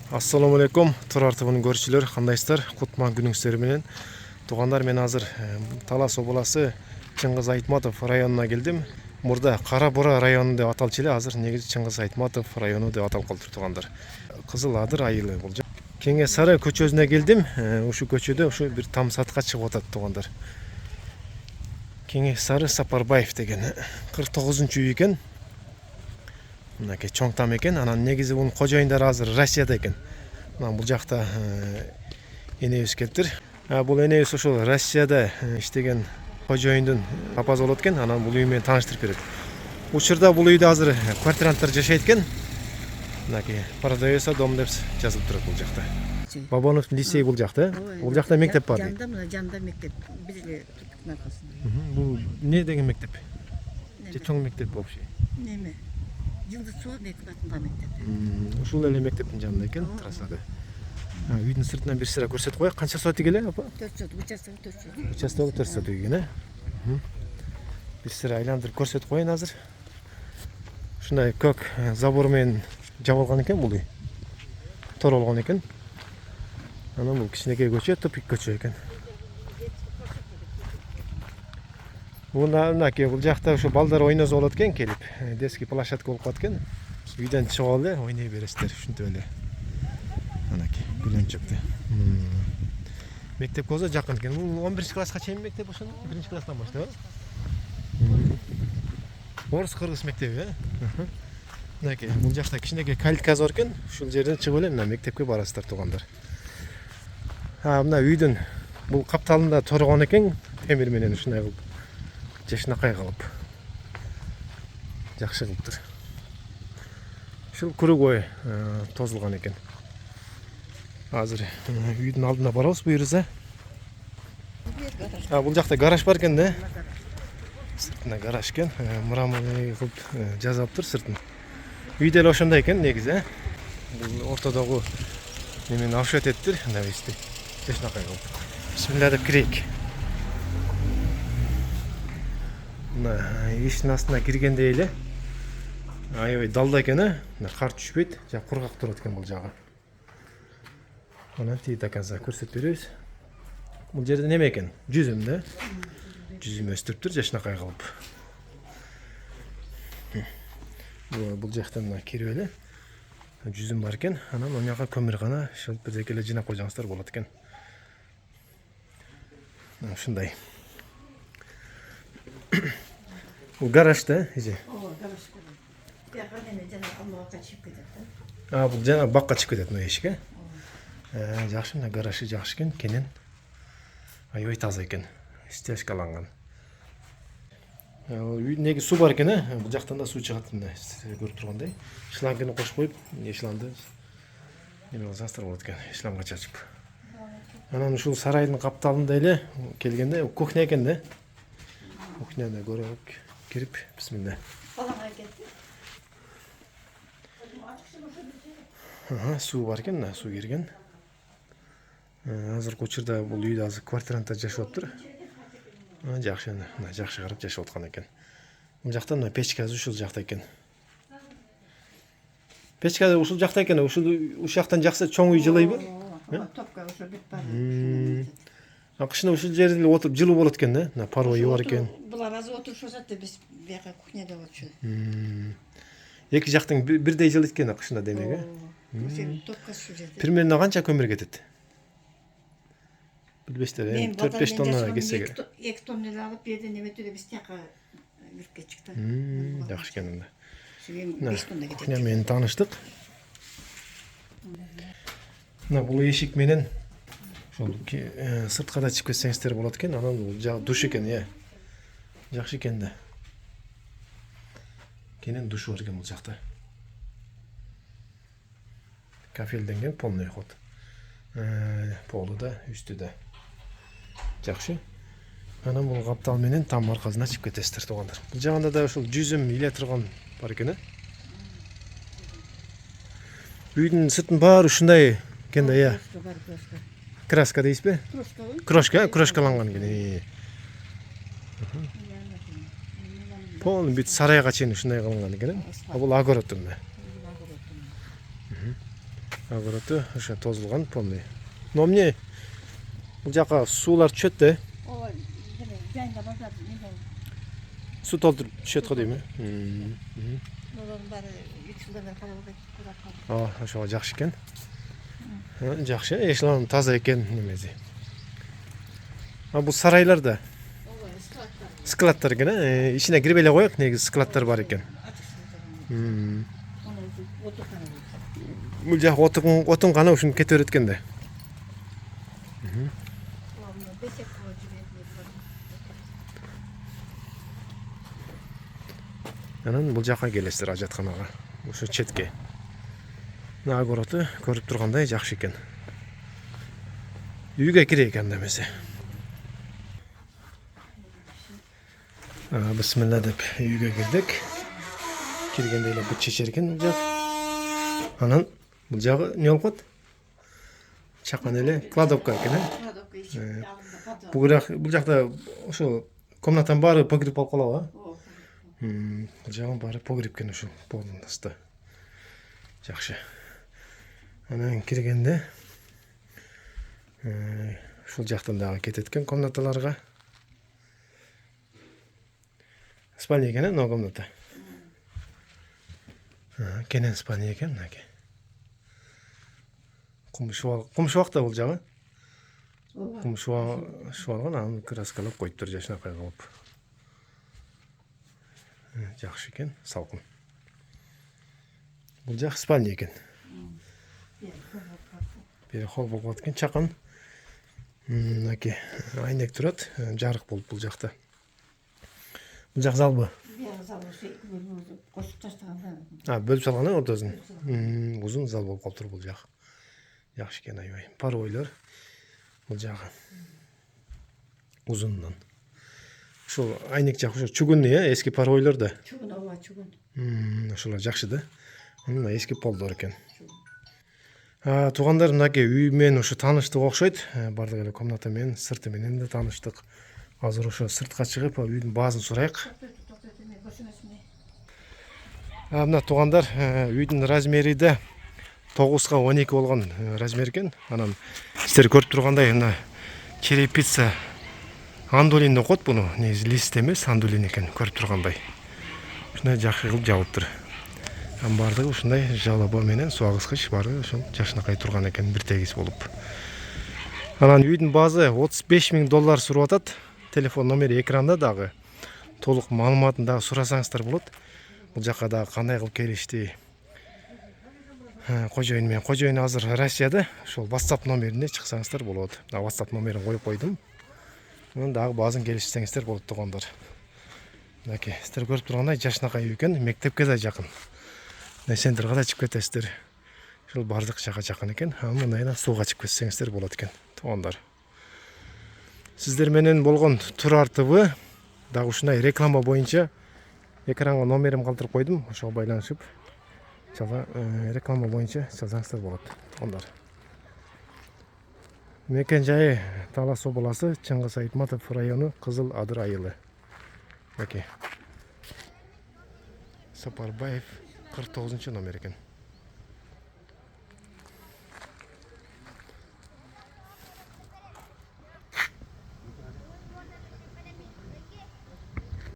Assalamu alaikum, Тұрар ТВ-нің көршілер, қандайсыздар? Құтман күніңіздер менен. Туғандар, мен азыр Талас обласы Чыңгыз Айтматов районына келдім. Мұрда Қара-Бура районы деп аталчу эле, азыр негизи Чыңгыз Айтматов району деп аталып калды туғандар. Кызыл Адыр айылы бул. Кеңес Сары көчөсүнө келдим. Ушу көчөдө ушу бир там сатка чыгып атат туғандар. Кеңес Сары Сапарбаев деген 49-үй экен. Мынакей чоң там экен. Анан негизи бунун кожоюндары азыр Россияда экен. Бул жакта энебиз келиптир. Бул энебиз ошол Россияда иштеген кожоюндун папасы болот экен. Анан бул үй менен тааныштырып берет. Учурда бул үйдө азыр квартиранттар жашайт экен. Мынакей продается дом деп жазылып турат бул жакта. Бабановдун лицейи бул жакта. Бул жакта мектеп бар. Жанда мына жанда мектеп. Биз эле туруктун аркасында. Бул эмне деген мектеп? Чоң мектеп вообще. Неме? Жылдыз суу мектеп атында мектеп. Ушул эле мектептин жанында экен, трассада. Үйдүн сыртынан бир сыра көрсөтүп коеюк. Канча сот эле, апа? 400, участок 400. Участок 400 экен, Бир сыра айландырып көрсөтүп коеюн азыр. Ушундай көк забор менен жабылган экен бул үй. Тор болгон экен. Анан бул кичинекей көчө, тупик көчө экен. Мынакей бул жакта ушу балдар ойносо болот экен келип. Детский площадка болуп калат экен. Үйдөн чыгып алып эле ойной бересиздер, ушинтип эле. Мынакей гүлөнчөктү. Мектеп болсо жакын экен. Бул 11-класска чейин мектеп ошону 1-класстан баштап, Орус кыргыз мектеби, Мынакей бул жакта кичинекей калитка бар экен. Ушул жерден чыгып эле мына мектепке барасыздар тугандар. Мына үйдүн бул капталында торгон экен, темир менен ушундай кылып. Жашынакай кылып. Жакшы кылыптыр. Ушул кругой тозулган экен. Азыр үйдүн алдына барабыз буюрса. Бул жакта гараж бар экен да. Сыртында гараж экен. Мраморный кылып жазаптыр сыртын. Үй деле ошондой экен негизи, Бул ортодогу немени ашат эттир, навести. Жашынакай кылып. Бисмилlah деп кирейик. Иштин астына киргенде эле аябай далда экен, кар түшпөйт, кургак турат экен бул жагы. Анан тиги до конца көрсөтүп беребиз. Бул жерде неме экен? Жүзүм да. Жүзүм өстүрүптүр жашынакай кылып. Бул жактан кирип эле жүзүм бар экен. Анан ал жака көмүркана, ошол бирдеке эле жыйнап койсоңуздар болот экен. Ушундай. Бул гараж да, эже. Гараж. Бияка неме жана алмага чыгып кетет да. Бул жана бакка чыгып кетет мына эшик, Жакшы, мына гаражы жакшы экен, кенен. Аябай таза экен. Стяжкаланган. Неги суу бар экен, Бул жактан да суу чыгат, мына көрүп тургандай. Шлангыны кошуп коюп, шланды неме кылсаңыздар болот экен, шланга чачып. Анан ушул сарайдын капталында эле келгенде кухня экен да. Кухняда көрүп кирип, бисмилlah. Балаңа кетти. Суу бар экен, суу кирген. Азыркы учурда бул үйдө азыр квартиранттар жашап атыптыр. Жакшы, жакшы карап жашап аткан экен. Бул жакта мына печка ушул жакта экен. Печка ушул жакта экен, ушул жактан жакса чоң үй жылыйбы? Топка ошо бүт бар. Кышында ушул жерде отуруп жылуу болот экен да, мына парой бар экен. Булар азыр отурушат, биз бияка кухняда болчу. Эки жактың бирдей жылыйт экен кышында демек, Топка ушул жерде. Примерно канча көмүр кетет? Билбештер, 4-5 тонна кетсе керек. 2 тонна эле алып, бирден неме түдө биз тияка жүрүп кетчик да. Жакшы экен анда. 5 тонна кетет. Кухня менен тааныштык. Мына бул эшик менен ошол сыртка да чыгып кетсеңиздер болот экен. Анан бул душ экен, Жакшы экен да. Кенен душ бар экен бул жакта. Кафелденген полный ход. Полу да, үстү да. Жакшы. Анан бул каптал менен там аркасына чыгып кетесиздер тугандар. Бул жагында да ушул жүзүм иле турган бар экен, Үйдүн сыртын баары ушундай экен да, Краска дейсизби? Крошкаланган экен. Полный бүт сарайга чейин ушундай кылынган экен. Бул огород. Агороты ошо тозулган полный. Но эмне бул жака суулар түшөт да, Ооба, жайында базар немен. суу толтуруп түшөт го дейм. Олардың бары 3 жылдан бері қалауға кетіп Ошого жакшы экен. Жакшы, эшелон таза экен немеси. Бул сарайларда Ооба, складтар. складтар экен, ичине кирип эле коёк, негизи складтар бар экен. Оны отыр қана. Бул жак отун гана ушуну кете берет экен да. Оны бесек қылып жіберді. Анан бул жака келесиздер ажатканага, ушу четке. Агороты көрүп тургандай жакшы экен. Үйгө кире экен демесе. Бисмилла деп үйгө кирдик. Киргенде эле бут чечер экен бул жак. Анан бул жагы эмне болуп калат? Чакан эле кладовка экен, Кладовка ішіп, жағында подвал. Бул жакта ошо комнатанын баары погреб болуп калабы? О, Бул жагын баары погреб экен ушул полдун асты. Жакшы. Анан киргенде ушул жактан дагы кетет экен комнаталарга. Спальня экен, но комната. Кенен спальня экен, мынакей. Кумшубак да бул жагы. ооба. Кумшубалган, анан краскалап коюптур жашынакай кылып. Жакшы экен, салкын. Бул жак спальня экен. Бери хол болуп калат экен, чакан. Мынакей айнек турат, жарык болуп бул жакта. Бул жак залбы? Бияғы зал осы екі бөлмені қосып тастағанда. Бөлүп салган ортосын. Узун зал болуп калыптыр бул жак. Жакшы экен, аябай. Паройлор бул жагы. Узундан. Ушул айнек жак ошо чугунный, эски паройлор да. Чугун, ооба, чугун. Ошолор жакшы да. Мына эски полдор экен. Туугандар, мынакей үй менен ушу тааныштык окшойт. Бардык эле комната менен, сырты менен да тааныштык. Азыр ошо сыртка чыгып, үйдүн баазын сурайык. Мына туугандар, үйдүн размери да 9га 12 болгон размер экен. Анан сиздер көрүп тургандай, мына черепица андулин деп коет буну. Негизи лист эмес, андулин экен, көрүп тургандай. Ушундай жакшы кылып жабыптыр. Бардыгы ушундай жалаба менен суу агызгыч бары ошол жашынакай турган экен, бир тегиз болуп. Анан үйдүн баазы $35,000 суруп атат. Телефон номери экранда дагы. Толук маалыматын дагы сурасаңыздар болот. Бул жака дагы кандай кылып келишти. Кожоюн менен кожоюн азыр Россияда. Ошол WhatsApp номерине чыксаңыздар болот. WhatsApp номерин коюп койдум. Анан дагы баазын келишсеңиздер болот туугандар. Мынакей, сиздер көрүп тургандай жашынакай үй экен, мектепке да жакын. Центрга да чыгып кетесиздер. Ушул бардык жака жакын экен. Мындайына сууга чыгып кетсеңиздер болот экен, туугандар. Сиздер менен болгон Турар ТВ дагы ушундай реклама боюнча экранга номерим калтырып койдум. Ошого байланышып реклама боюнча жазсаңыздар болот, туугандар. Мекен жайы Талас областы, Чыңгыз Айтматов району, Кызыл Адыр айылы. Сапарбаев 49 номер экен.